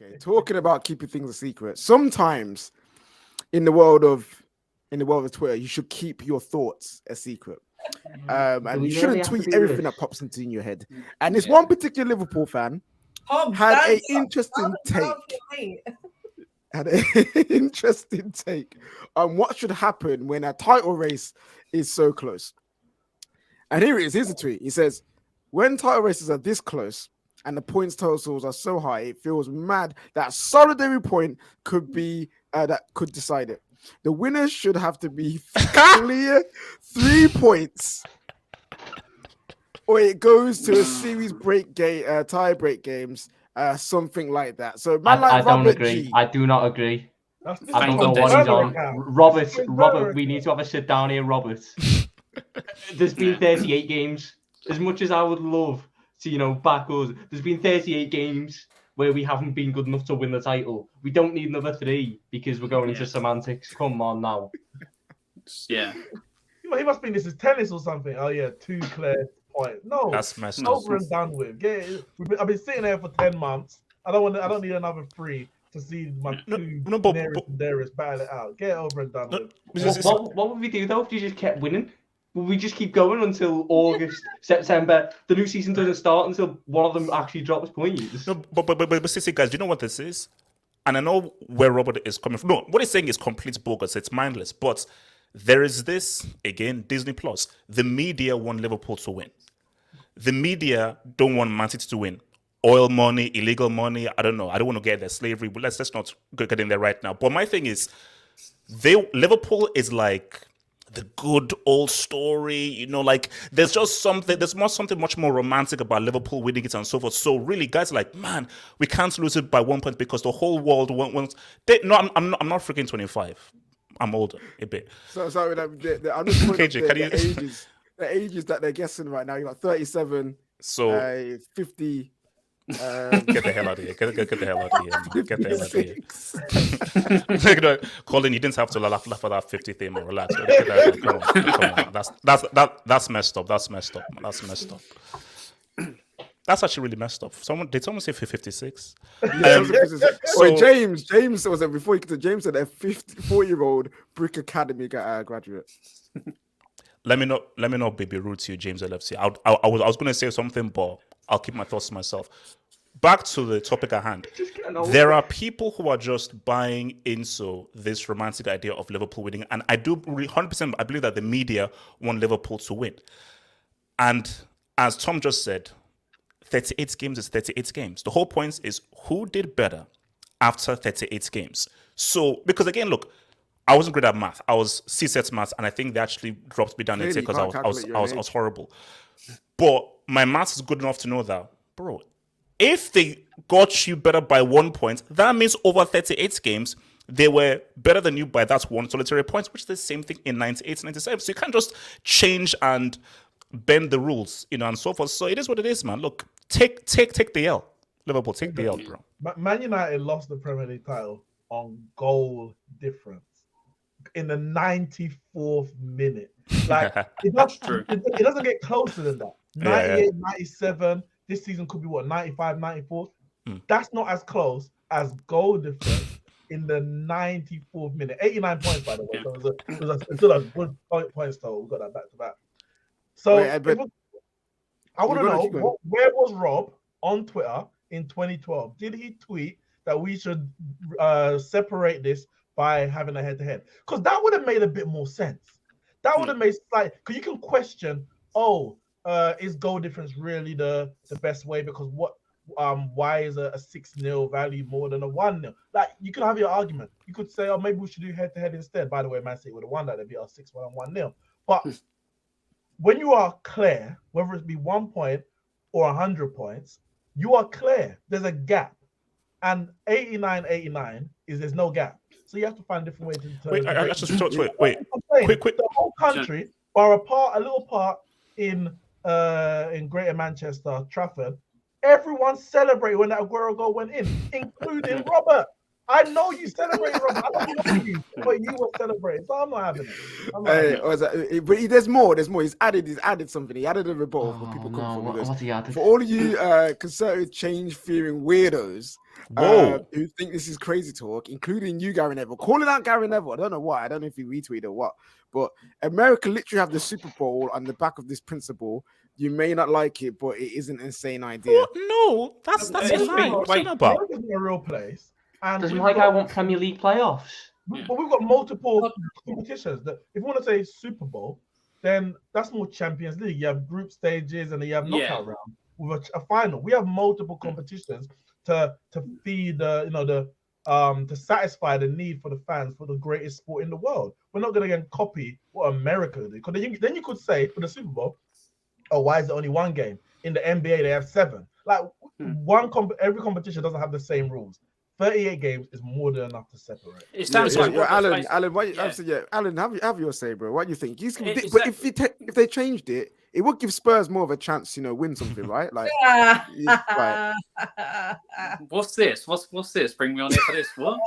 Okay, talking about keeping things a secret. Sometimes in the world of Twitter, you should keep your thoughts a secret. And you shouldn't tweet everything that pops into your head. And this one particular Liverpool fan had an interesting take. Had an interesting take on what should happen when a title race is so close. And here it is. Here's the tweet. He says, when title races are this close and the points totals are so high, it feels mad that solitary point could be that could decide it. The winners should have to be clear 3 points, or it goes to a series tie break games, something like that. So, I don't agree. G. I do not agree. I don't know what he's on. Robert, we need to have a sit down here, Robert. There's been 38 games. As much as I would love to, back us, there's been 38 games where we haven't been good enough to win the title. We don't need another 3 because we're going into semantics. Come on now. Yeah. He must think this is tennis or something. Oh yeah, 2 clear points. No, that's messed up. Over and done with. I've been sitting there for 10 months. I don't need another 3 to see my two nearest and dearest battle it out. Get it over and done with. What would we do though if you just kept winning? Will we just keep going until August, September? The new season doesn't start until one of them actually drops points. No, but see, guys, do you know what this is? And I know where Robert is coming from. No, what he's saying is complete bogus. It's mindless. But there is this, again, Disney Plus. The media want Liverpool to win. The media don't want Man City to win. Oil money, illegal money, I don't know. I don't want to get there. Slavery, but let's not get in there right now. But my thing is, Liverpool is like the good old story, like there's something much more romantic about Liverpool winning it and so forth. So really, guys are like, man, we can't lose it by 1 point because the whole world wants. No, I'm not freaking 25. I'm older a bit. So sorry, I'm just KJ, the ages that they're guessing right now. You got 37, so 50. Get the hell out of here! Get the hell out of here! Get the hell out of here! Colin, you didn't have to laugh at that 50 thing. Relax. Come on. That's messed up. That's messed up. That's actually really messed up. Did someone say 56? James was before you could. James said a 54-year-old Brick Academy graduate. Let me not be rude to you, James LFC. I was going to say something, but I'll keep my thoughts to myself. Back to the topic at hand. There are people who are just buying into this romantic idea of Liverpool winning, and I do 100%. I believe that the media want Liverpool to win. And as Tom just said, 38 games is 38 games. The whole point is who did better after 38 games. So, because again, look, I wasn't great at math. I was C-set math, and I think they actually dropped me down in because I was horrible. But my math is good enough to know that, bro, if they got you better by 1 point, that means over 38 games, they were better than you by that one solitary point, which is the same thing in 98, 97. So you can't just change and bend the rules, and so forth. So it is what it is, man. Look, take the L. Liverpool, take the L, bro. Man United lost the Premier League title on goal difference in the 94th minute. Like, it doesn't get closer than that. 98, 97, this season could be 95, 94. That's not as close as goal difference in the 94th minute. 89 points, by the way. So it was still a good points total. We got that back to back. So I want to know, where was Rob on Twitter in 2012? Did he tweet that we should separate this by having a head-to-head? Because that would have made a bit more sense. That would have made because you can question, is goal difference really the best way? Because why is a 6-0 value more than a 1-0? Like, you can have your argument. You could say, maybe we should do head-to-head instead. By the way, Man City would have won that. They'd beat us 6-1 and 1-0. But when you are clear, whether it be 1 point or 100 points, you are clear. There's a gap. And 89 is there's no gap. So you have to find different ways to wait. Quick. The whole country, or a little part in Greater Manchester, Trafford, everyone celebrated when that Aguero goal went in, including Robert. I know you celebrate, Robert. I don't know you, but you were celebrating, so I'm not having it. But there's more. There's more. He's added something. He added a rebuttal for people coming from. He goes, What he added? for all of you conservative change-fearing weirdos who think this is crazy talk, including you, Gary Neville, calling out Gary Neville. I don't know why. I don't know if he retweeted or what. But America literally have the Super Bowl on the back of this principle. You may not like it, but it is an insane idea. What? No, that's a lie. What's that about? America's in a real place. And Does my guy want Premier League playoffs? But we've got multiple competitions. That if you want to say Super Bowl, then that's more Champions League. You have group stages and then you have knockout round with a final. We have multiple competitions to feed to satisfy the need for the fans for the greatest sport in the world. We're not going to copy what America did. Because then you could say for the Super Bowl, oh, why is there only one game? In the NBA, they have 7. Like every competition doesn't have the same rules. 38 games is more than enough to separate. It sounds like Alan. Alan, have your say, bro. What do you think? But if they changed it, it would give Spurs more of a chance, win something, right? Like, right. What's this? What's this? Bring me on here for this? What?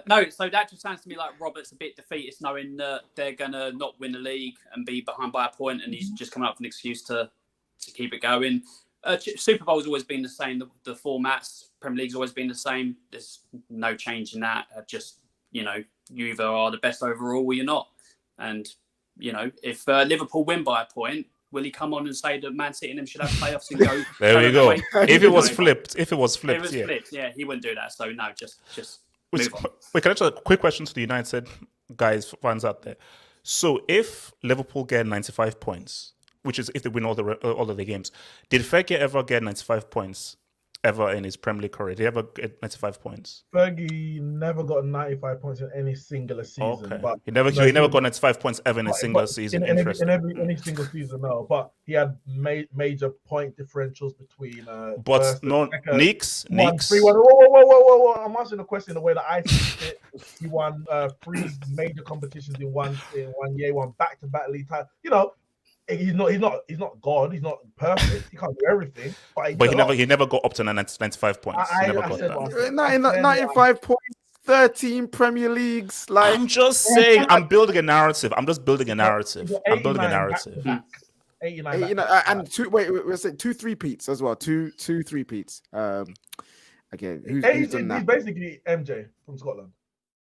No, so that just sounds to me like Robert's a bit defeatist, knowing that they're gonna not win the league and be behind by a point, and he's just coming up with an excuse to keep it going. Super Bowl's always been the same. The formats, Premier League's always been the same. There's no change in that. Just you either are the best overall or you're not. And if Liverpool win by a point, will he come on and say that Man City and them should have playoffs and go? There we go. If it was flipped, yeah, he wouldn't do that. So no, just. Wait, can I just a quick question to the United guys, fans out there? So if Liverpool get 95 points, which is if they win all of the games, did Fergie ever get 95 points ever in his Premier League career? Did he ever get 95 points? Fergie never got 95 points in any singular season. Okay. But he never got 95 points ever in a single season. In any single season, no. But he had major point differentials between. But no, Knicks. Whoa! I'm answering the question the way that I see it. He won 3 major competitions in one year. He won back-to-back league titles. He's not God. He's not perfect. He can't do everything. But he never got up to 95 points. He never got that. 95 points, 13 Premier Leagues. Like, I'm just saying, I'm building a narrative. I'm building a narrative. 89. And 2 3-peats as well. 2 3-peats. Again, who's done that? He's basically MJ from Scotland.